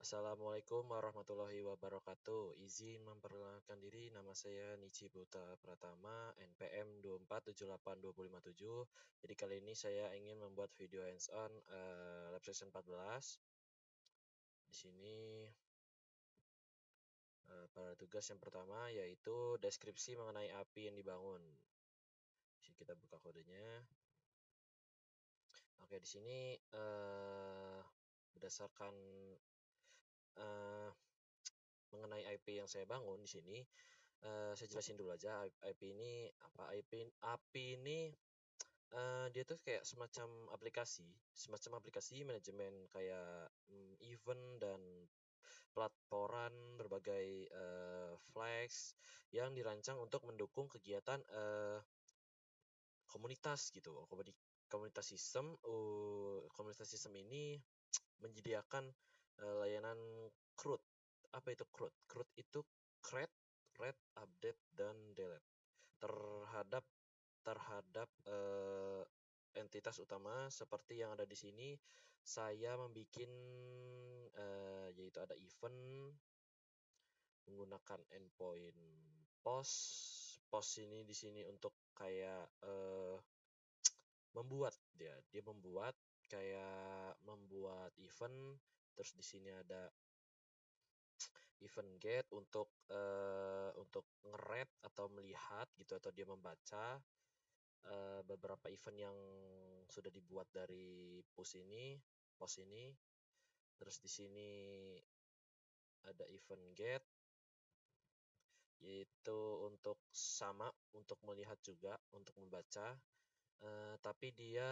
Assalamualaikum warahmatullahi wabarakatuh. Izin memperkenalkan diri, nama saya Nici Putra Pratama, NPM 2478257. Jadi kali ini saya ingin membuat video hands-on lab session 14. Di sini pada tugas yang pertama yaitu deskripsi mengenai API yang dibangun. Di sini kita buka kodenya. Oke, di sini berdasarkan mengenai IP yang saya bangun di sini, saya jelasin dulu aja IP ini apa. API ini dia tuh kayak semacam aplikasi manajemen kayak event dan pelaporan berbagai flags yang dirancang untuk mendukung kegiatan komunitas gitu. Komunitas sistem ini menyediakan layanan CRUD. Apa itu CRUD? CRUD itu create, read, update, dan delete terhadap entitas utama seperti yang ada di sini. Saya membuat yaitu ada event menggunakan endpoint post ini di sini untuk kayak membuat event. Terus di sini ada event get untuk nge-read atau melihat gitu, atau dia membaca beberapa event yang sudah dibuat dari post ini. Terus di sini ada event get, yaitu untuk melihat juga, untuk membaca, tapi dia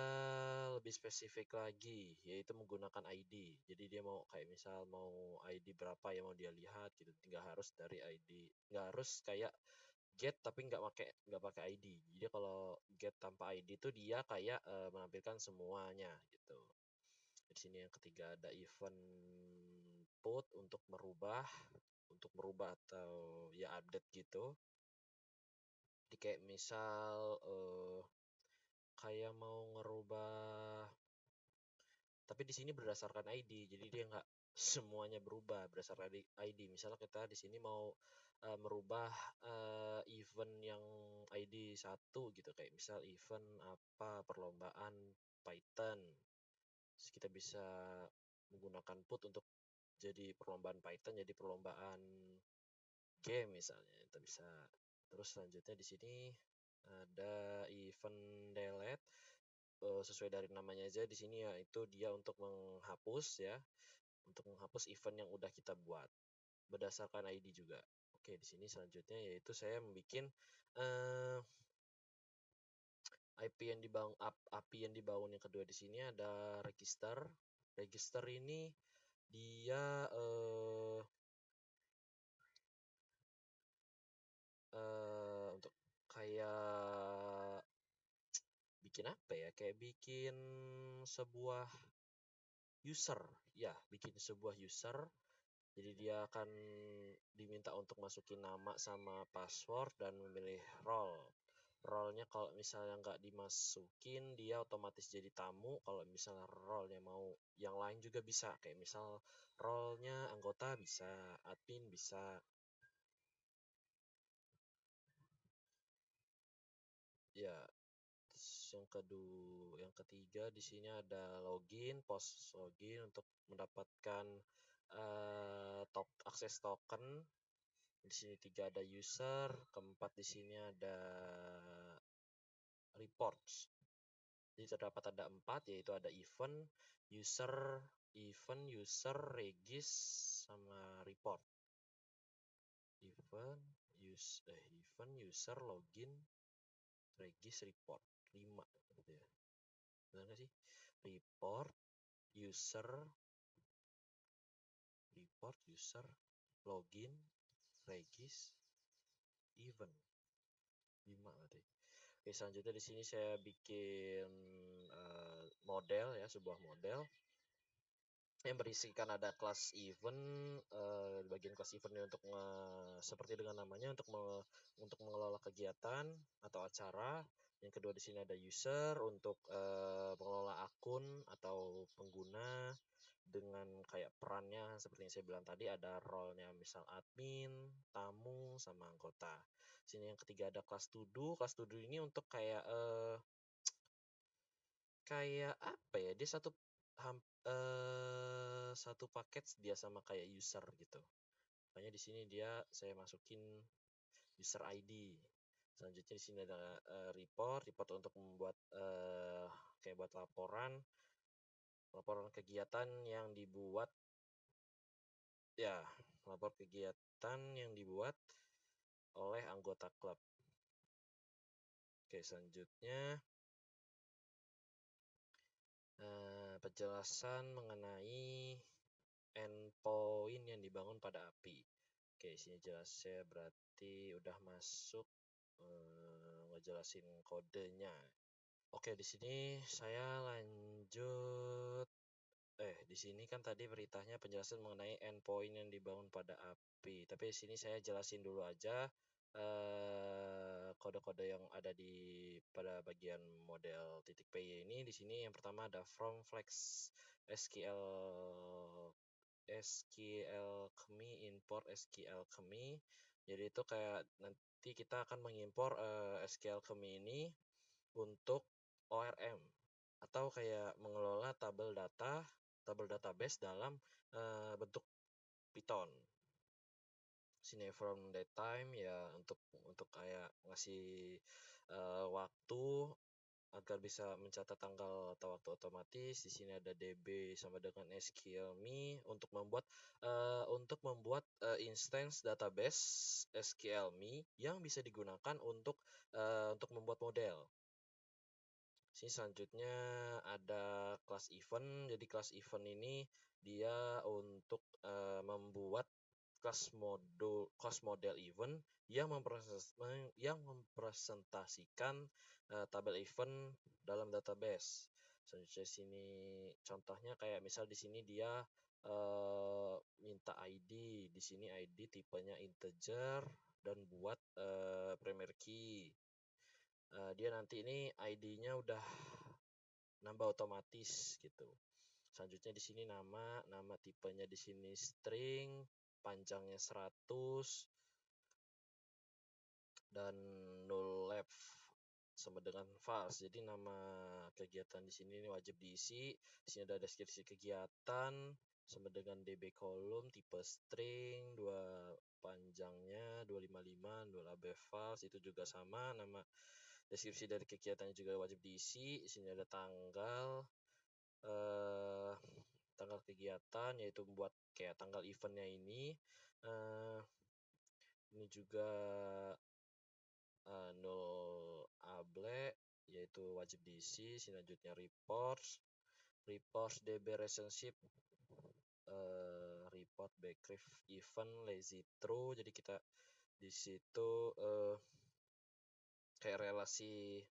lebih spesifik lagi, yaitu menggunakan ID. Jadi dia mau kayak misal mau ID berapa yang mau dia lihat gitu, nggak harus dari ID, nggak harus kayak get tapi nggak pakai ID. Jadi kalau get tanpa ID itu dia kayak menampilkan semuanya gitu. Di sini yang ketiga ada event put untuk merubah atau ya update gitu. Jadi kayak misal kayak mau ngerubah, tapi di sini berdasarkan ID, jadi dia nggak semuanya berubah berdasarkan ID. Misalnya kita di sini mau merubah event yang ID 1 gitu, kayak misal event apa perlombaan Python. Terus kita bisa menggunakan put untuk jadi perlombaan Python, jadi perlombaan game misalnya, kita bisa. Terus selanjutnya di sini ada event delete. Sesuai dari namanya aja di sini ya, itu dia untuk menghapus event yang udah kita buat berdasarkan ID juga. Oke, di sini selanjutnya yaitu saya membuat API yang dibangun yang kedua. Di sini ada register. Register ini dia untuk kayak bikin apa ya? Kayak bikin sebuah user. Ya, bikin sebuah user. Jadi dia akan diminta untuk masukin nama sama password dan memilih role. Role-nya kalau misalnya nggak dimasukin, dia otomatis jadi tamu. Kalau misalnya role-nya mau yang lain juga bisa. Kayak misal role-nya anggota bisa, admin bisa. Ya, yang ketiga di sini ada login, post login untuk mendapatkan akses token. Di sini 3 ada user, keempat di sini ada reports. Jadi terdapat ada 4, yaitu ada user, regis, sama report. Event, user, login, regis, report. 5 gitu ya. Benar nggak sih? Report, user, login, regis, event. 5 berarti. Oke, selanjutnya di sini saya bikin model ya, sebuah model yang berisikan ada kelas event. Di bagian kelas event ini untuk seperti dengan namanya, untuk mengelola kegiatan atau acara. Yang kedua di sini ada user untuk mengelola akun atau pengguna, dengan kayak perannya seperti yang saya bilang tadi, ada role-nya misal admin, tamu, sama anggota. Sini yang ketiga ada kelas to do. Kelas to do ini untuk kayak kayak apa ya? Dia satu paket dia sama kayak user gitu. Makanya di sini saya masukin user ID. Selanjutnya di sini ada report untuk membuat kayak buat laporan kegiatan yang dibuat ya, lapor kegiatan yang dibuat oleh anggota klub. Oke, selanjutnya penjelasan mengenai endpoint yang dibangun pada API. Oke, sini jelasnya berarti udah masuk ngejelasin kodenya. Oke, di sini saya lanjut. Di sini kan tadi beritanya penjelasan mengenai endpoint yang dibangun pada API. Tapi di sini saya jelasin dulu aja kode-kode yang ada pada bagian model .py ini. Di sini yang pertama ada from flex SQL key import SQL key. Jadi itu kayak nanti kita akan mengimpor SQL key ini untuk ORM atau kayak mengelola tabel database dalam bentuk Python. Sini from datetime ya untuk kayak ngasih waktu agar bisa mencatat tanggal atau waktu otomatis. Di sini ada DB sama dengan SQLme untuk membuat instance database SQLme yang bisa digunakan untuk membuat model. Sini selanjutnya ada kelas event. Jadi kelas event ini dia untuk membuat kelas model event yang mempresentasikan tabel event dalam database. Selanjutnya sini contohnya kayak misal di sini dia minta ID. Di sini ID tipenya integer dan buat primary key. Dia nanti ini ID-nya udah nambah otomatis gitu. Selanjutnya di sini nama tipenya di sini string, panjangnya 100 dan null left sama dengan false. Jadi nama kegiatan di sini wajib diisi. Di sini ada deskripsi kegiatan sama dengan DB kolom tipe string, panjangnya 255, null AB false itu juga sama. Nama deskripsi dari kegiatannya juga wajib diisi. Di sini ada tanggal kegiatan, yaitu membuat kayak tanggal eventnya ini. Ini juga null able yaitu wajib diisi. Selanjutnya reports DB relationship report backref event lazy true. Jadi kita di situ kayak relasi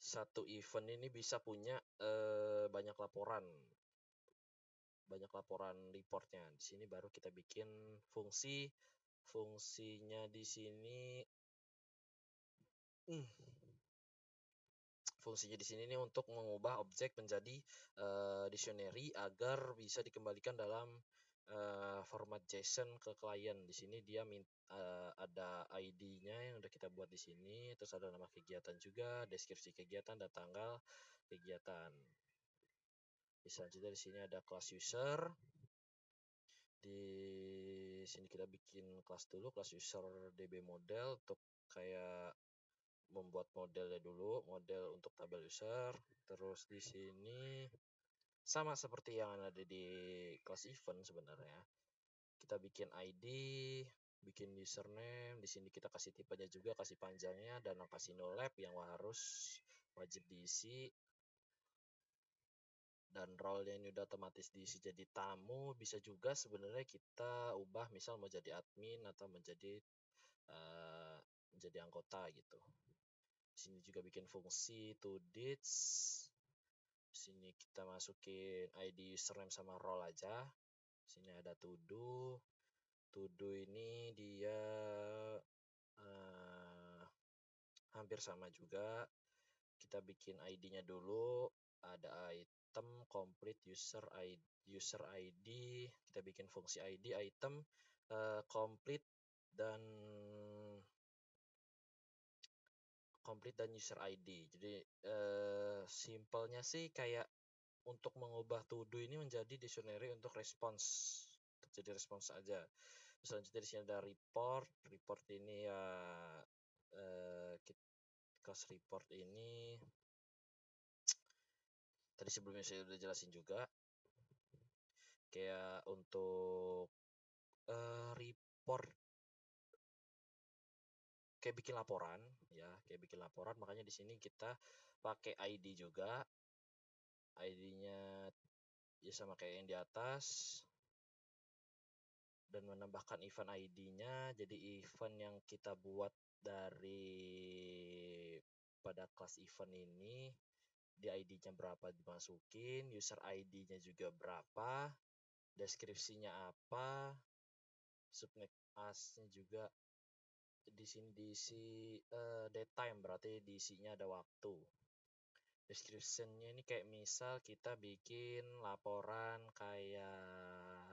satu event ini bisa punya banyak laporan reportnya. Di sini baru kita bikin fungsinya di sini. Fungsinya di sini nih untuk mengubah objek menjadi dictionary agar bisa dikembalikan dalam format JSON ke klien. Di sini dia ada ID-nya yang udah kita buat di sini, terus ada nama kegiatan juga, deskripsi kegiatan dan tanggal kegiatan. Selanjutnya di sini ada kelas user. Di sini kita bikin kelas dulu, kelas user DB model untuk kayak membuat modelnya dulu, model untuk tabel user. Terus di sini sama seperti yang ada di kelas event sebenarnya. Kita bikin ID, bikin username, di sini kita kasih tipenya juga, kasih panjangnya dan kasih no lab yang wajib diisi. Dan role-nya ini udah otomatis diisi jadi tamu. Bisa juga sebenarnya kita ubah misal mau jadi admin atau menjadi anggota gitu. Di sini juga bikin fungsi toDits. Di sini kita masukin ID username sama role aja. Di sini ada todo. Todo ini dia hampir sama juga. Kita bikin ID-nya dulu. ada item, complete, user ID, kita bikin fungsi ID item, complete dan user ID. Jadi simpelnya sih kayak untuk mengubah to do ini menjadi dictionary untuk response, jadi response aja. Selanjutnya di sini ada report. Report ini ya class report ini tadi sebelumnya saya udah jelasin juga. Kayak untuk report kayak bikin laporan ya, makanya di sini kita pakai ID juga. ID-nya ya sama kayak yang di atas, dan menambahkan event ID-nya. Jadi event yang kita buat dari pada kelas event ini, di ID-nya berapa dimasukin, user ID-nya juga berapa, deskripsinya apa, subnet as-nya juga di sini diisi daytime, berarti diisinya ada waktu. Description-nya ini kayak misal kita bikin laporan kayak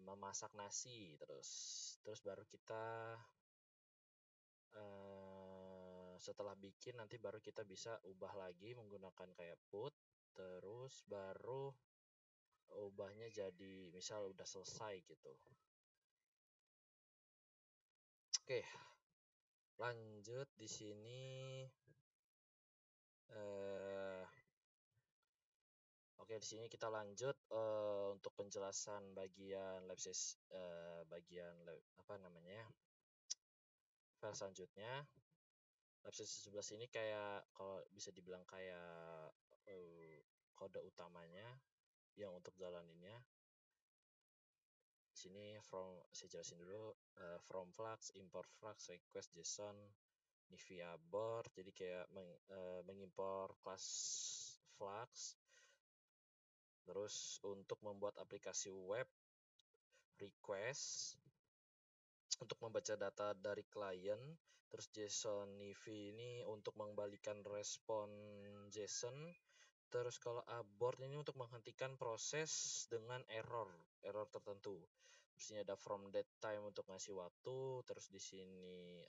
memasak nasi, terus baru kita setelah bikin nanti baru kita bisa ubah lagi menggunakan kayak put, terus baru ubahnya jadi misal udah selesai gitu. Oke, lanjut di sini. Oke, di sini kita lanjut untuk penjelasan bagian bagian apa namanya, file selanjutnya. Lab session 11 ini kayak kalau bisa dibilang kayak kode utamanya yang untuk jalaninnya. Di sini saya jelasin dulu, from flux, import flux, request JSON, Nivea board. Jadi kayak mengimpor kelas flux. Terus untuk membuat aplikasi web, request untuk membaca data dari klien. Terus JSON Nivea ini untuk mengembalikan respon JSON. Terus kalau abort ini untuk menghentikan proses dengan error tertentu. Terus ini ada from datetime untuk ngasih waktu. Terus di sini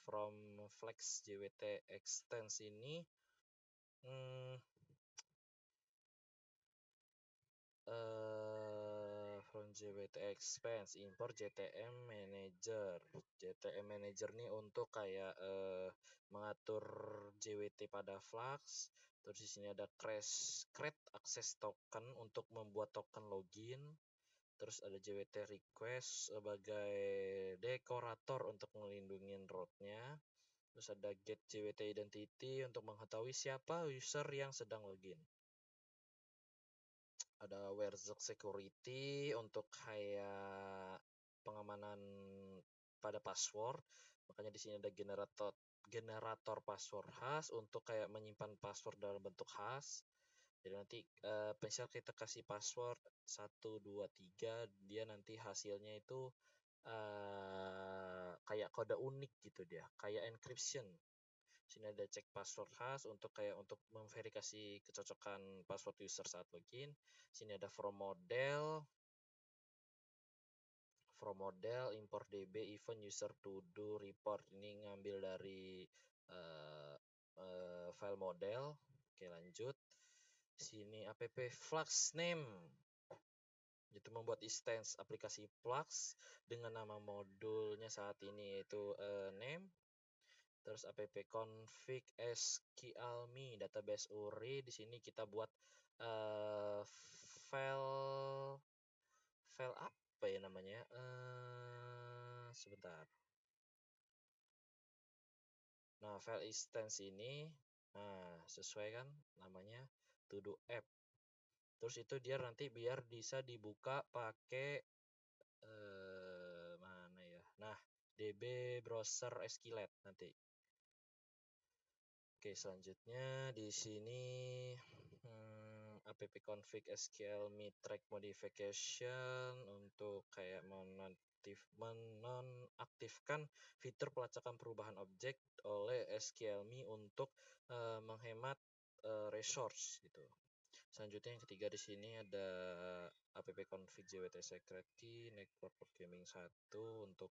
from flex JWT extends ini from JWT expense import JTM manager. JTM manager ini untuk kayak mengatur JWT pada flux. Terus di sini ada create access token untuk membuat token login. Terus ada JWT request sebagai dekorator untuk melindungi root-nya. Terus ada get JWT identity untuk mengetahui siapa user yang sedang login. Ada Where's security untuk kayak pengamanan pada password. Makanya di sini ada generator password hash untuk kayak menyimpan password dalam bentuk hash. Jadi nanti misal kita kasih password 1 2 3, dia nanti hasilnya itu kayak kode unik gitu, dia kayak encryption. Sini ada cek password hash untuk kayak untuk memverifikasi kecocokan password user saat login. Sini ada from model import db event user to do report. Ini ngambil dari file model. Oke, lanjut. Sini app flux name, itu membuat instance aplikasi flux dengan nama modulnya saat ini yaitu name. Terus app config sqlme database URI. Di sini kita buat file apa ya namanya, sebentar. Nah, file instance ini sesuai kan namanya to do app. Terus itu dia nanti biar bisa dibuka pakai mana ya, nah db browser SQLite nanti. Oke, selanjutnya di sini app config sqlme track modification untuk kayak menonaktifkan fitur pelacakan perubahan objek oleh sqlme untuk menghemat resource gitu. Selanjutnya yang ketiga di sini ada app config jwt secret key network programming 1 untuk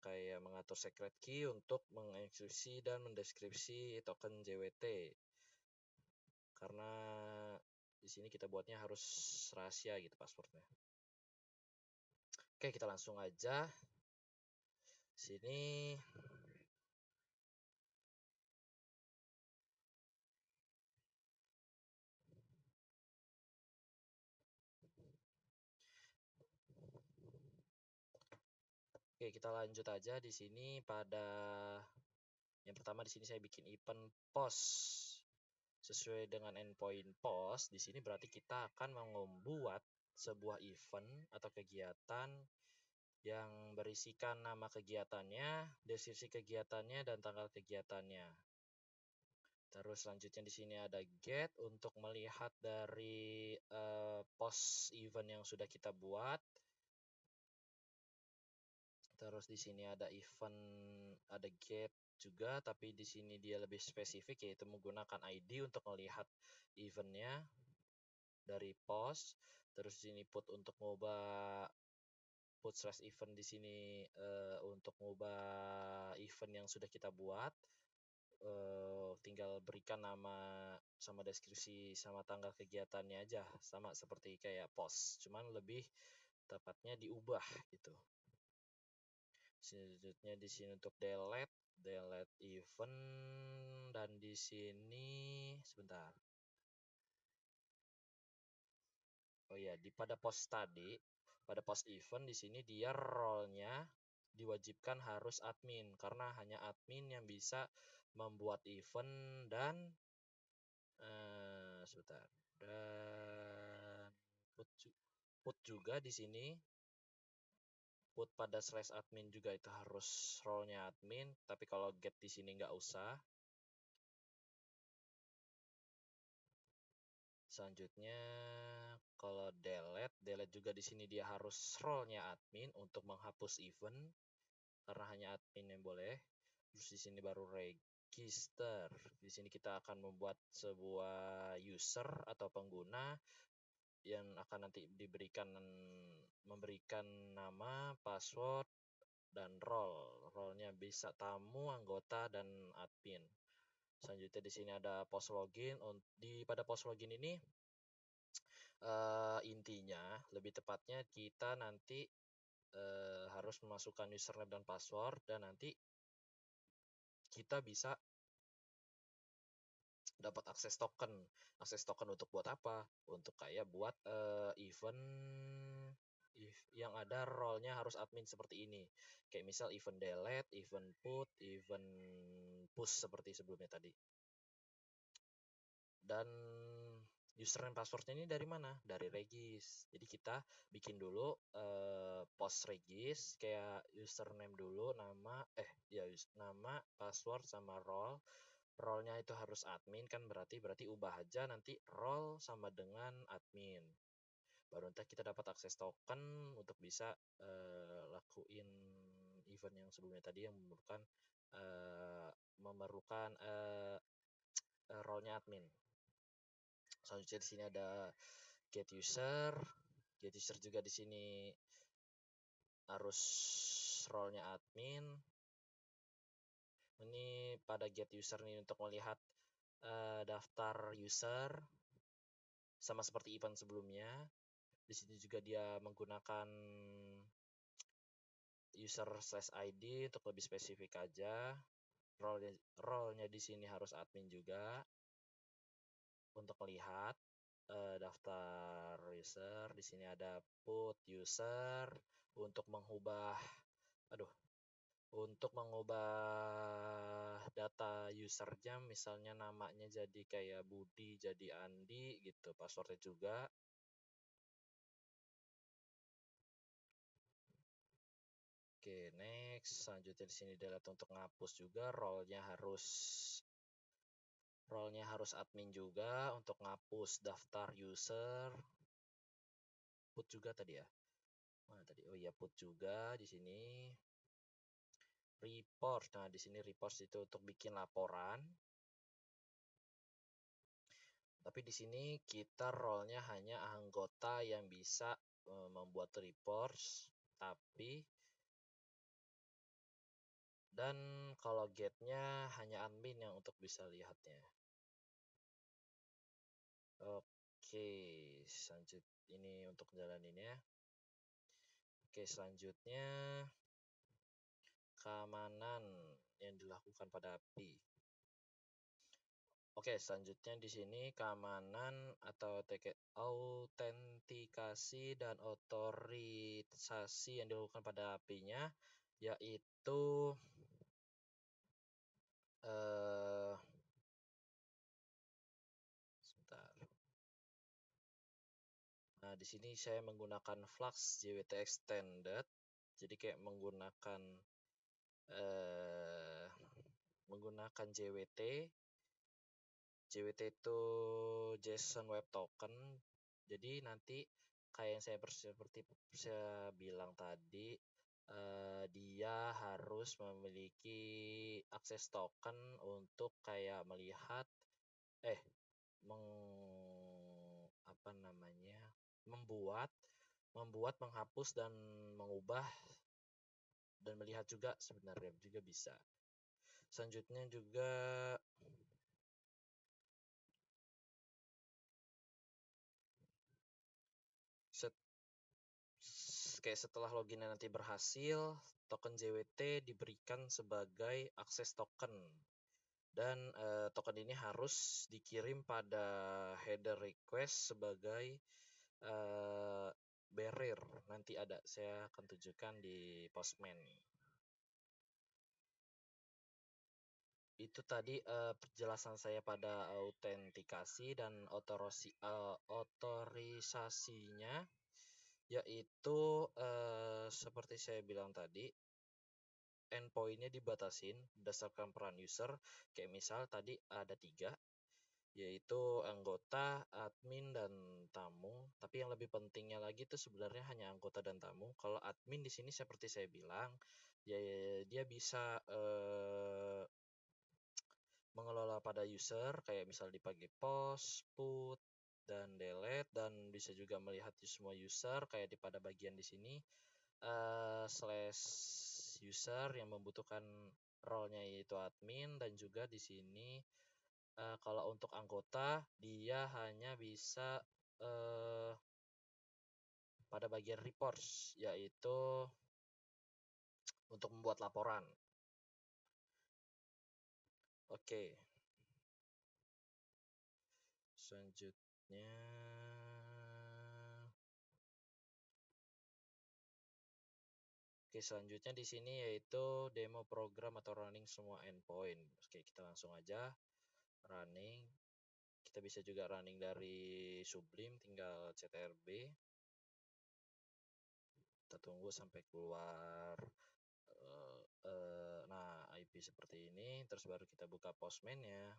kayak mengatur secret key untuk mengeksekusi dan mendeskripsi token JWT. Karena di sini kita buatnya harus rahasia gitu passwordnya. Oke, kita langsung aja. Sini Oke, kita lanjut aja di sini pada yang pertama. Di sini saya bikin event post sesuai dengan endpoint post. Di sini berarti kita akan membuat sebuah event atau kegiatan yang berisikan nama kegiatannya, deskripsi kegiatannya, dan tanggal kegiatannya. Terus selanjutnya di sini ada get untuk melihat dari post event yang sudah kita buat. Terus di sini ada event, ada get juga, tapi di sini dia lebih spesifik yaitu menggunakan ID untuk melihat eventnya dari post. Terus di sini put untuk mengubah put slash event di sini untuk mengubah event yang sudah kita buat. Tinggal berikan nama sama deskripsi sama tanggal kegiatannya aja, sama seperti kayak post, cuman lebih tepatnya diubah gitu. Selanjutnya di sini untuk delete event, dan di sini sebentar. Oh iya, pada post tadi, pada post event di sini dia role-nya diwajibkan harus admin karena hanya admin yang bisa membuat event dan sebentar. Dan put juga di sini. Put pada slash admin juga itu harus role-nya admin, tapi kalau get di sini nggak usah. Selanjutnya kalau delete juga di sini dia harus role-nya admin untuk menghapus event karena hanya admin yang boleh. Terus di sini baru register. Di sini kita akan membuat sebuah user atau pengguna yang akan nanti memberikan nama, password, dan role. Role-nya bisa tamu, anggota, dan admin. Selanjutnya di sini ada post login. Pada post login ini intinya lebih tepatnya kita nanti harus memasukkan username dan password, dan nanti kita bisa dapat akses token. Akses token untuk buat apa? Untuk kayak buat event yang ada role-nya harus admin seperti ini. Kayak misal event delete, event put, event push seperti sebelumnya tadi. Dan username passwordnya ini dari mana? Dari regis. Jadi kita bikin dulu post regis kayak username dulu, nama nama, password, sama role. Role-nya itu harus admin kan, berarti ubah aja nanti role sama dengan admin. Baru nanti kita dapat akses token untuk bisa lakuin event yang sebelumnya tadi yang memerlukan role-nya admin. Selanjutnya di sini ada get user. Get user juga di sini harus role-nya admin. Ini pada get user ini untuk melihat daftar user sama seperti event sebelumnya. Di sini juga dia menggunakan user slash ID untuk lebih spesifik aja. Role-nya di sini harus admin juga untuk melihat daftar user. Di sini ada put user untuk mengubah data usernya, misalnya namanya jadi kayak Budi jadi Andi gitu, passwordnya juga. Oke, next. Selanjutnya di sini delete untuk ngapus juga. Role-nya harus admin juga untuk ngapus daftar user. Put juga tadi ya. Mana tadi? Oh iya, put juga di sini. Report. Nah, di sini report itu untuk bikin laporan. Tapi di sini kita role-nya hanya anggota yang bisa membuat reports, dan kalau get-nya hanya admin yang untuk bisa lihatnya. Oke, ini untuk jalaninnya. Oke, selanjutnya keamanan yang dilakukan pada API. Oke, selanjutnya di sini keamanan atau autentikasi dan otorisasi yang dilakukan pada API-nya, yaitu sebentar. Nah, di sini saya menggunakan Flux JWT Extended. Jadi kayak menggunakan JWT. JWT itu JSON Web Token. Jadi nanti kayak yang seperti saya bilang tadi, dia harus memiliki akses token untuk kayak melihat membuat, menghapus dan mengubah dan melihat juga sebenarnya juga bisa. Selanjutnya juga setelah loginnya nanti berhasil, token JWT diberikan sebagai akses token. Dan token ini harus dikirim pada header request sebagai barrier. Nanti saya akan tunjukkan di Postman. Itu tadi penjelasan saya pada autentikasi dan otorisasinya, yaitu seperti saya bilang tadi, endpoint-nya dibatasin berdasarkan peran user. Kayak misal tadi ada 3, yaitu anggota, admin, dan tamu. Tapi yang lebih pentingnya lagi itu sebenarnya hanya anggota dan tamu. Kalau admin di sini seperti saya bilang, dia bisa mengelola pada user, kayak misal dipakai post, put, dan delete, dan bisa juga melihat semua user kayak pada bagian di sini slash user yang membutuhkan role-nya yaitu admin, dan juga di sini kalau untuk anggota dia hanya bisa pada bagian reports, yaitu untuk membuat laporan. Oke. Selanjutnya di sini yaitu demo program atau running semua endpoint. Oke, kita langsung aja running. Kita bisa juga running dari Sublime, tinggal ctrb. Kita tunggu sampai keluar IP seperti ini, terus baru kita buka Postman-nya.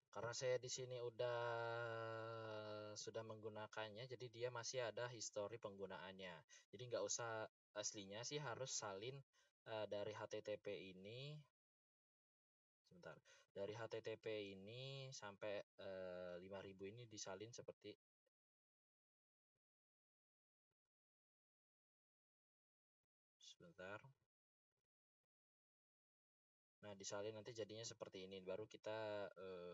Karena saya di sini sudah menggunakannya, jadi dia masih ada histori penggunaannya. Jadi nggak usah, aslinya sih harus salin dari HTTP ini. Sebentar, dari HTTP ini sampai 5000 ini disalin seperti sebentar. Nah, disalin nanti jadinya seperti ini. Baru kita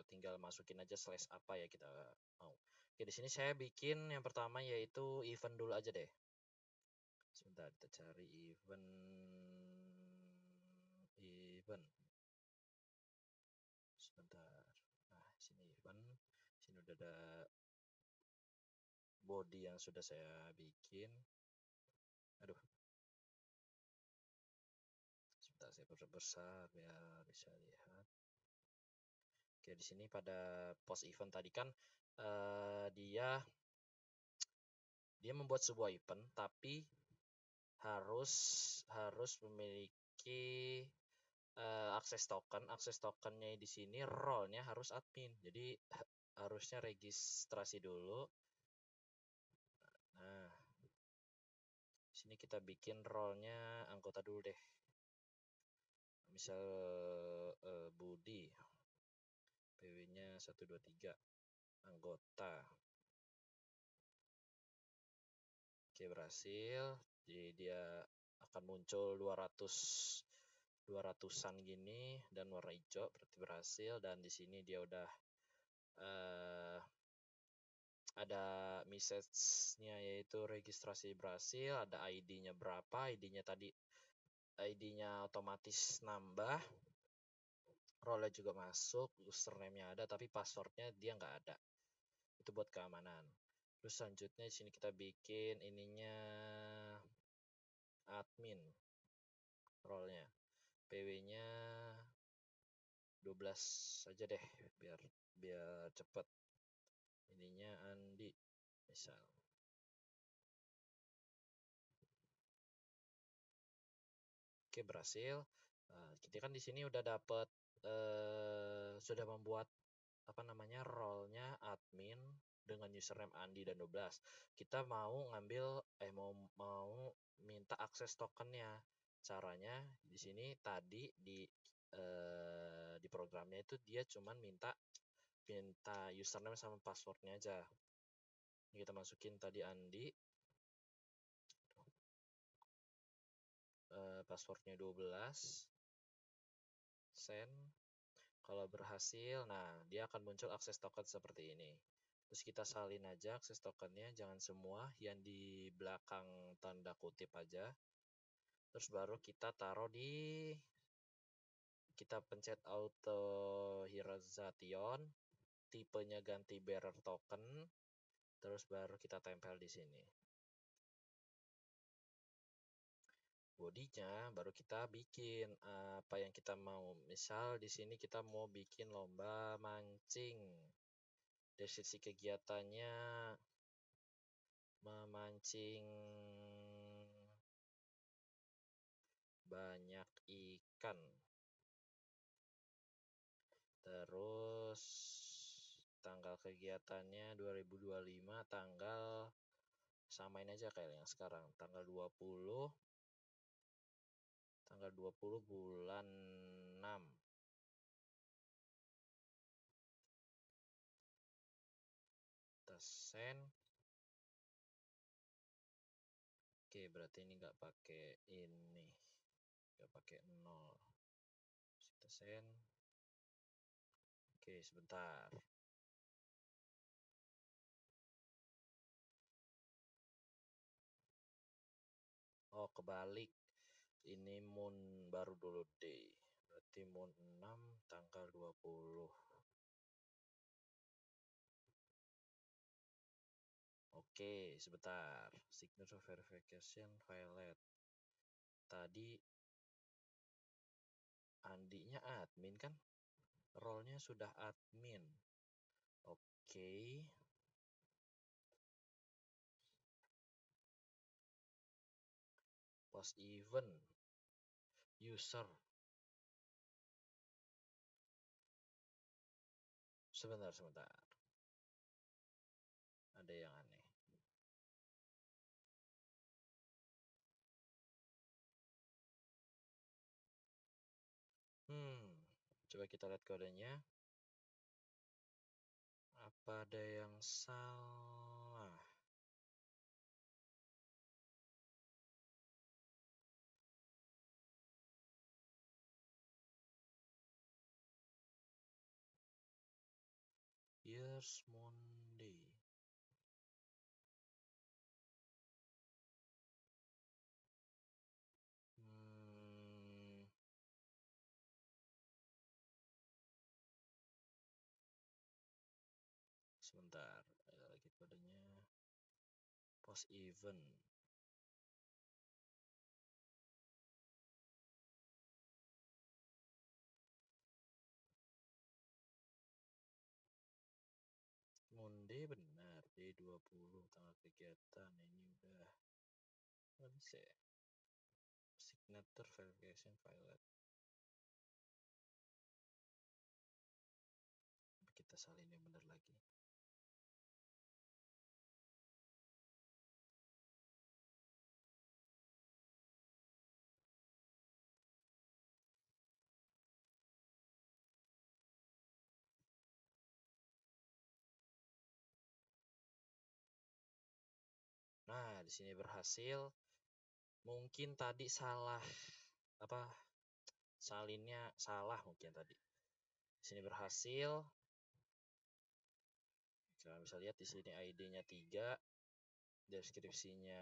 tinggal masukin aja slash apa ya kita mau. Oke, di sini saya bikin yang pertama yaitu event dulu aja deh. Sebentar, kita cari event. Sebentar. Nah, sini event. Sini udah ada body yang sudah saya bikin. Aduh. Sebentar, saya perbesar biar bisa lihat. Oke, di sini pada post event tadi kan dia membuat sebuah event, tapi harus memiliki akses token. Akses tokennya di sini role-nya harus admin. Jadi harusnya registrasi dulu. Nah, di sini kita bikin role-nya anggota dulu deh. misal Budi, PW-nya 123 anggota. Oke, berhasil. Jadi dia akan muncul 200-an gini dan warna hijau, berarti berhasil. Dan di sini dia udah ada message-nya, yaitu registrasi berhasil, ada ID-nya berapa, ID-nya otomatis nambah, role-nya juga masuk, username-nya ada, tapi password-nya dia nggak ada. Itu buat keamanan. Terus selanjutnya di sini kita bikin ininya admin, role-nya, PW-nya 12 saja deh, biar cepet. Ininya Andi misal. Oke, berhasil. Kita kan di sini udah dapet sudah membuat role-nya admin dengan username Andi dan 12. Kita mau ngambil mau minta akses tokennya. Caranya di sini tadi di programnya itu dia cuman minta username sama passwordnya aja. Ini kita masukin tadi Andi, passwordnya 12, send. Kalau berhasil, nah dia akan muncul akses token seperti ini. Terus kita salin aja akses tokennya, jangan semua, yang di belakang tanda kutip aja. Terus baru kita taruh kita pencet authorization, tipenya ganti bearer token, terus baru kita tempel di sini. Bodinya baru kita bikin apa yang kita mau. Misal di sini kita mau bikin lomba mancing. Dari sisi kegiatannya memancing banyak ikan. Terus tanggal kegiatannya 2025, tanggal samain aja kayak yang sekarang, tanggal 20 bulan 6. Kita send. Oke, berarti ini nggak pakai ini, nggak pakai 0. Kita send. Oke, sebentar. Oh, kebalik. Ini moon baru dulu day. Berarti moon 6 tanggal 20. Oke, sebentar. Signature verification failed. Tadi Andinya admin kan? Role-nya sudah admin. Oke. Post event. User. Sebentar. Ada yang aneh. Coba kita lihat kodenya. Apa ada yang salah? Years Monday. Sebentar, ada lagi kodenya. Post event. Monday benar, D20 tanggal kegiatan. Ini udah nggak bisa ya. Signature verification failed. Kita salin yang benar lagi. di sini berhasil. Mungkin tadi salah salinnya salah mungkin tadi. Di sini berhasil. Kalian bisa lihat di sini ID-nya 3, deskripsinya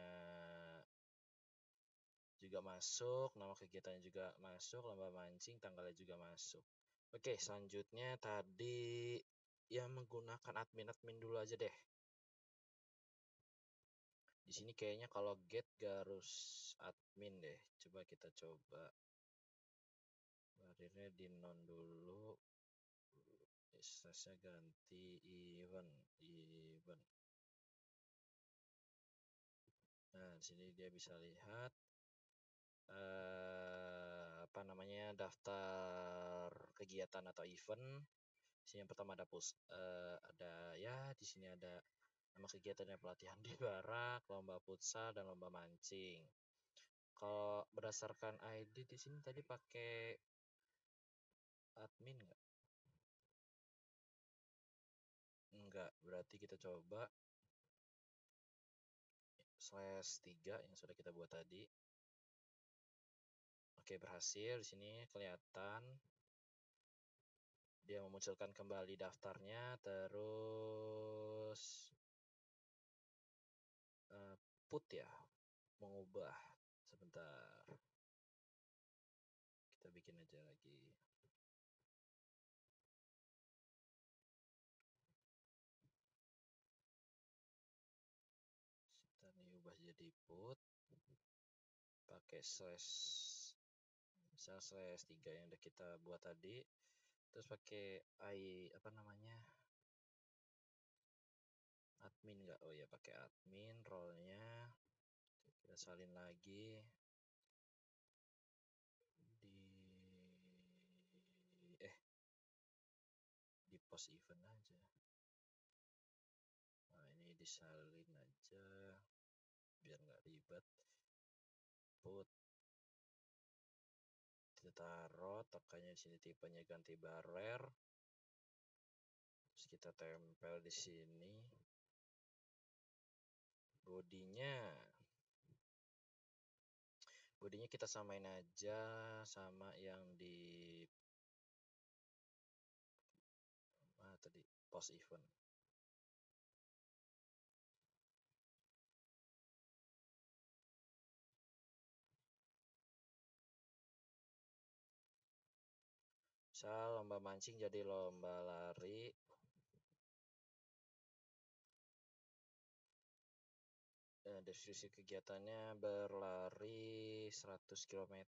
juga masuk, nama kegiatannya juga masuk, lomba mancing, tanggalnya juga masuk. Oke, selanjutnya tadi yang menggunakan admin dulu aja deh. Di sini kayaknya kalau get gak harus admin deh. Coba kita coba. Barirnya di non dulu. Instansinya ganti event. Nah, di sini dia bisa lihat daftar kegiatan atau event. Di sini yang pertama ada di sini ada nama kegiatannya pelatihan di barak, lomba futsal dan lomba mancing. Kalau berdasarkan ID di sini tadi pakai admin nggak? Enggak, berarti kita coba /3 yang sudah kita buat tadi. Oke, berhasil. Di sini kelihatan dia memunculkan kembali daftarnya, terus put ya, mengubah. Sebentar, kita bikin aja lagi. Kita nih ubah jadi put, pakai misal /3 yang udah kita buat tadi, terus pakai admin nggak? Oh ya, pakai admin, role-nya kita salin lagi di post event aja. Nah, ini disalin aja biar nggak ribet. Put, kita taruh tokanya di sini, tipenya ganti barer, terus kita tempel di sini. Bodinya kita samain aja sama yang di post event. Misal lomba mancing jadi lomba lari. Deskripsi kegiatannya berlari 100 km.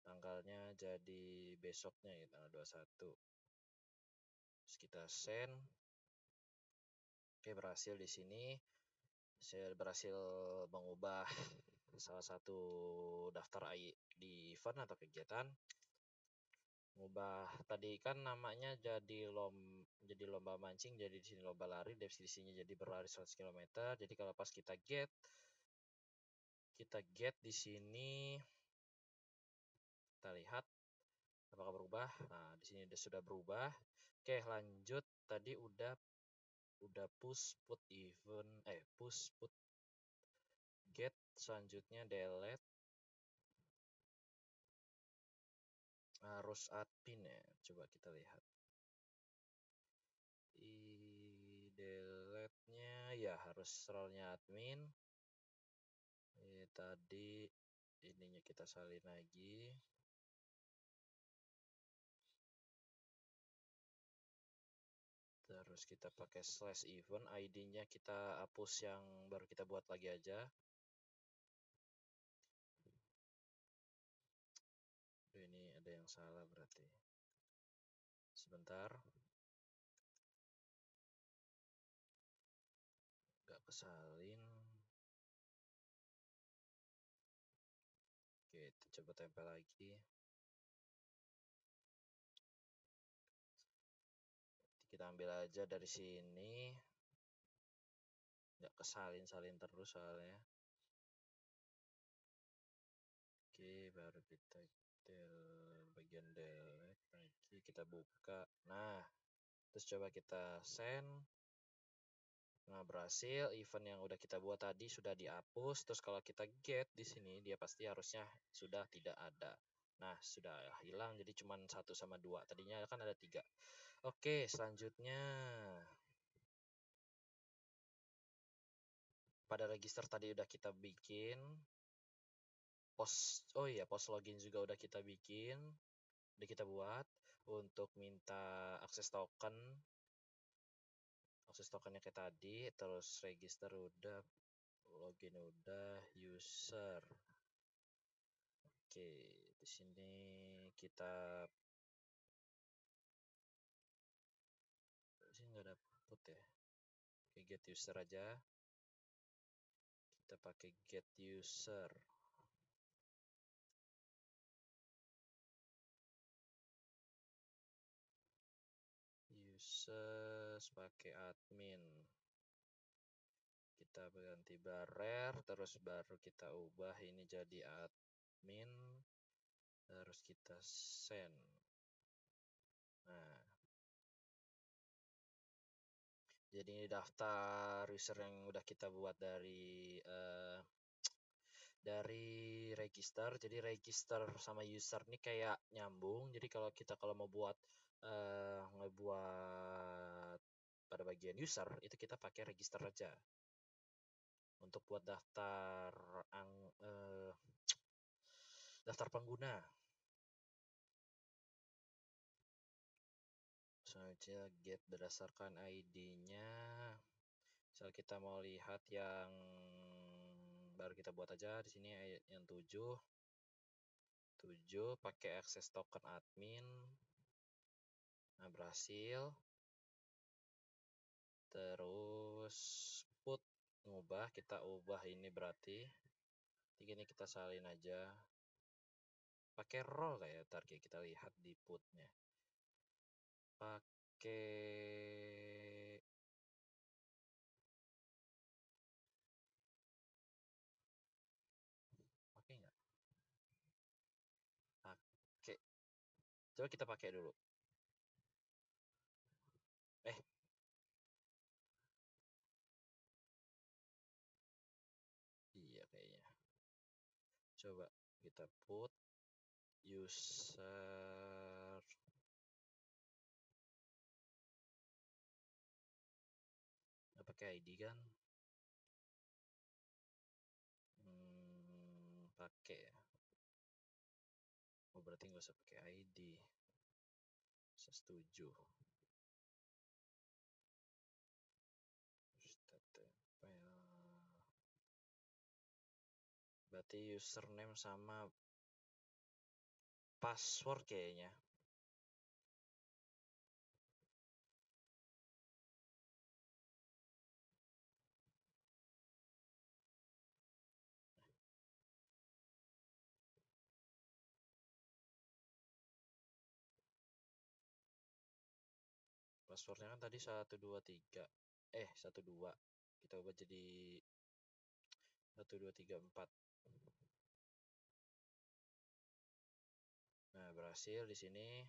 Tanggalnya jadi besoknya ya, tanggal 21. Terus kita send. Oke, berhasil di sini. Saya berhasil mengubah salah satu daftar di event atau kegiatan. Mengubah tadi kan namanya jadi lomba mancing, jadi di sini lomba lari, deskripsinya jadi berlari 100 km. Jadi kalau pas kita get di sini, kita lihat apakah berubah. Nah, di sini sudah berubah. Oke, lanjut. Tadi udah push put get, selanjutnya delete. Harus admin ya, coba kita lihat. Delete-nya ya harus role-nya admin. Tadi ininya kita salin lagi. Terus kita pakai /event, ID-nya kita hapus yang baru kita buat lagi aja. Ini ada yang salah berarti. Sebentar. Gak kesalin. Oke, kita coba tempel lagi. Kita ambil aja dari sini. Gak kesalin terus soalnya. Oke, baru kita bagian delete lagi, kita buka. Nah, terus coba kita send. Nah, berhasil, event yang udah kita buat tadi sudah dihapus. Terus kalau kita get di sini, dia pasti harusnya sudah tidak ada. Nah, sudah hilang, jadi cuma 1 sama 2. Tadinya kan ada 3. Oke, selanjutnya pada register tadi udah kita bikin. Oh iya, post login juga udah kita bikin. Udah kita buat untuk minta akses token. Akses tokennya kayak tadi, terus register udah, login udah, user. Oke, di sini kita di sini nggak ada put ya. Oke, get user aja. Kita pakai get user. User pakai admin. Kita ganti barer, terus baru kita ubah ini jadi admin. Terus kita send. Nah, jadi ini daftar user yang udah kita buat dari register. Jadi register sama user ini kayak nyambung. Jadi kalau mau buat ngebuat pada bagian user itu kita pakai register aja. Untuk buat daftar pengguna. Selanjutnya get berdasarkan ID-nya. Misal kita mau lihat yang baru kita buat aja di sini yang 7 pakai akses token admin. Nah, berhasil. Terus put ngubah, kita ubah ini berarti ini kita salin aja pakai roll kayak target, kita lihat di putnya pakai nggak pakai, coba kita pakai dulu. Iya kayaknya. Coba kita put user nggak pakai ID kan? Pakai ya. Oh, berarti nggak usah pakai ID. Saya setuju. Berarti username sama password kayaknya. Passwordnya kan tadi 123. 12. Kita ubah jadi 1234. Nah, berhasil di sini.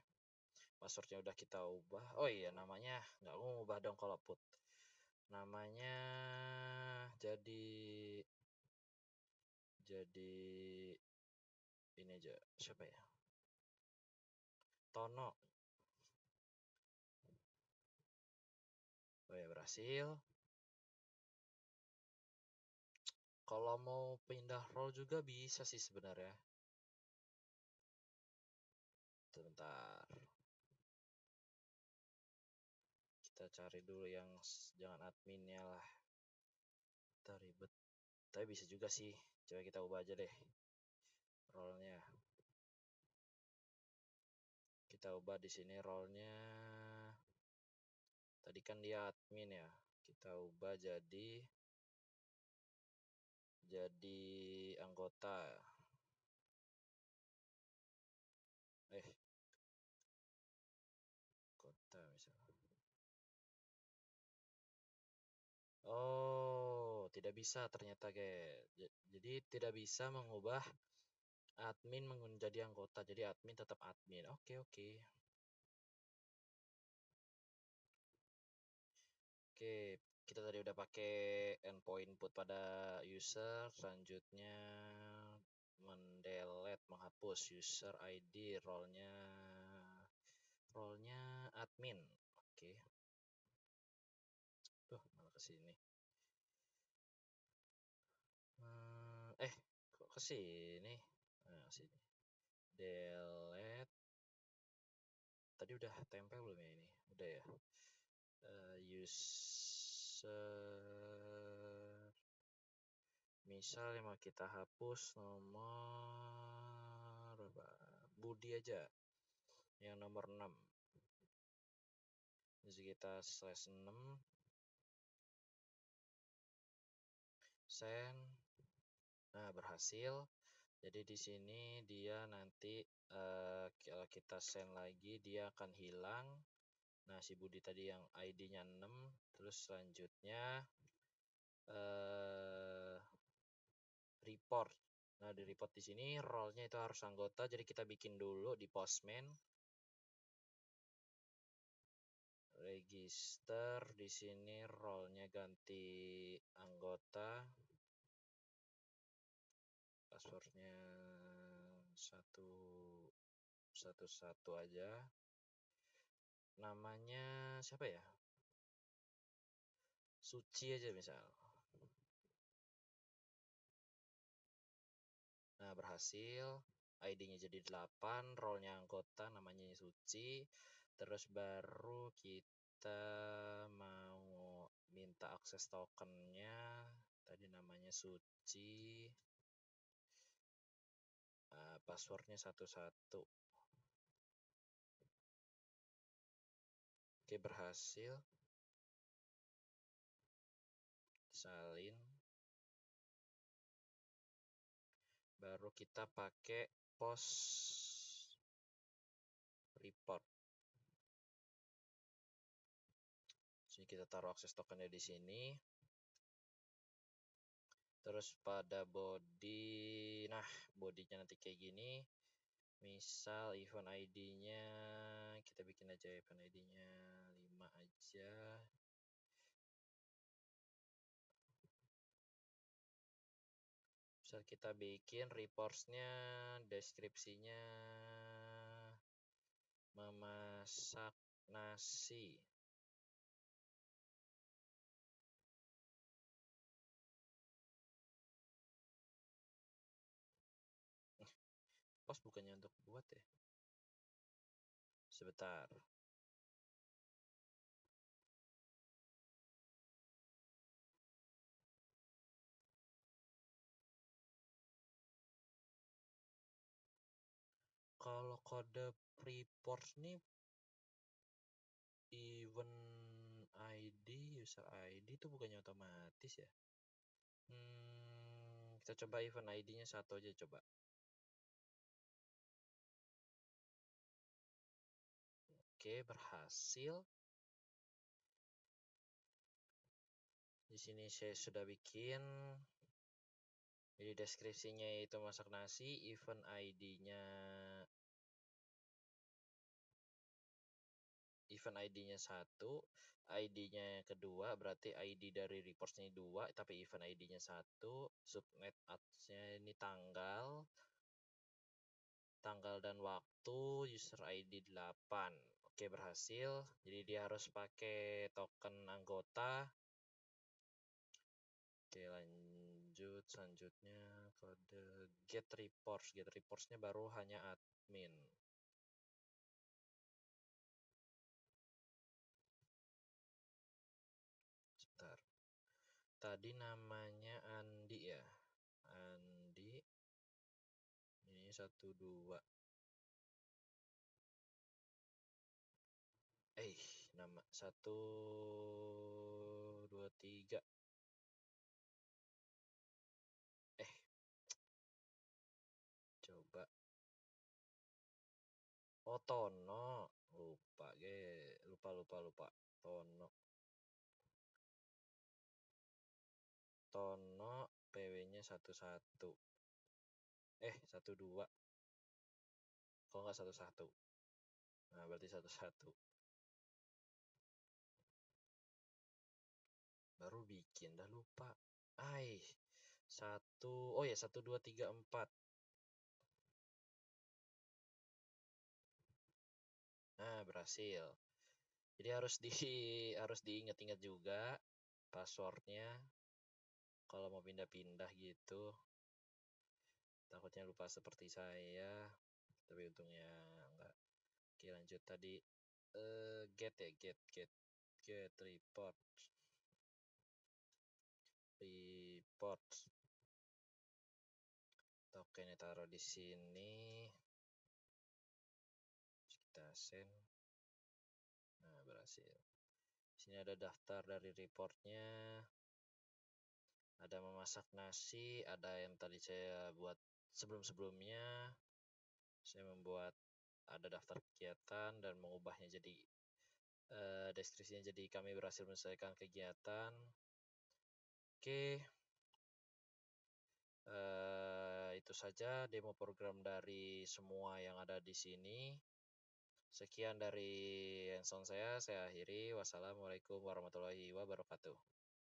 Passwordnya udah kita ubah. Oh iya, namanya nggak mau ubah dong kalau put. Namanya jadi ini aja. Siapa ya? Tono. Oh ya, berhasil. Kalau mau pindah role juga bisa sih sebenarnya. Sebentar. Kita cari dulu yang jangan adminnya lah. Kita ribet. Tapi bisa juga sih. Coba kita ubah aja deh role-nya. Kita ubah di sini role-nya. Tadi kan dia admin ya. Kita ubah jadi anggota. Anggota misalnya. Oh, tidak bisa ternyata guys. Jadi tidak bisa mengubah admin menjadi anggota. Jadi admin tetap admin. Oke. Oke, kita tadi udah pakai endpoint input pada user, selanjutnya mendelete, menghapus user ID, role-nya admin. Oke. Tuh, malah kesini. Kok kesini? Nah, sini. Delete. Tadi udah tempel belum ya ini? Udah ya. User. Misal yang mau kita hapus nomor apa? Budi aja. Yang nomor 6. Jadi kita /6 send. Nah, berhasil. Jadi di sini dia nanti kalau kita send lagi dia akan hilang. Nah, si Budi tadi yang ID-nya 6, terus selanjutnya report. Nah, di report di sini role-nya itu harus anggota, jadi kita bikin dulu di postman. Register di sini role-nya ganti anggota. Passwordnya 111 aja. Namanya siapa ya? Suci aja misal. Nah, berhasil. ID-nya jadi 8, role-nya anggota, namanya Suci. Terus baru kita mau minta akses tokennya. Tadi namanya Suci. Passwordnya 11. Oke, berhasil. Salin. Baru kita pakai post report. Sini kita taruh akses tokennya di sini. Terus pada body, nah bodinya nanti kayak gini. Misal event ID-nya kita bikin aja event ID-nya 5 aja. Misal kita bikin reports-nya, deskripsinya memasak nasi. Pos bukannya untuk buat ya? Sebentar. Kalau kode report nih event ID, user ID itu bukannya otomatis ya? Kita coba event ID-nya 1 aja coba. Oke, berhasil. Di sini saya sudah bikin. Jadi deskripsinya itu masak nasi, event ID-nya 1, ID-nya kedua, berarti ID dari reports-nya 2, tapi event ID-nya 1, subnet ads-nya ini tanggal dan waktu, user ID 8. Oke, berhasil. Jadi dia harus pakai token anggota. Oke, lanjut. Selanjutnya kode get reports. Get reports-nya baru hanya admin. Sebentar. Tadi namanya Andi ya. Andi. Ini 12. Nama 123. Coba. Oh, Tono. Lupa. Tono. Tono PW-nya 11. 12. Kok nggak 11? Nah, berarti 11. bikin dah lupa. Oh ya 1 2 3 4. Nah, berhasil. Jadi harus diingat-ingat juga passwordnya kalau mau pindah-pindah gitu. Takutnya lupa seperti saya, tapi untungnya enggak. Oke, lanjut tadi get report. Oke, ini taruh di sini. Kita send. Nah, berhasil. Sini ada daftar dari reportnya. Ada memasak nasi, ada yang tadi saya buat sebelum-sebelumnya. Saya membuat ada daftar kegiatan dan mengubahnya jadi deskripsinya jadi kami berhasil menyelesaikan kegiatan. Oke. Itu saja demo program dari semua yang ada di sini. Sekian dari hands-on saya akhiri. Wassalamualaikum warahmatullahi wabarakatuh.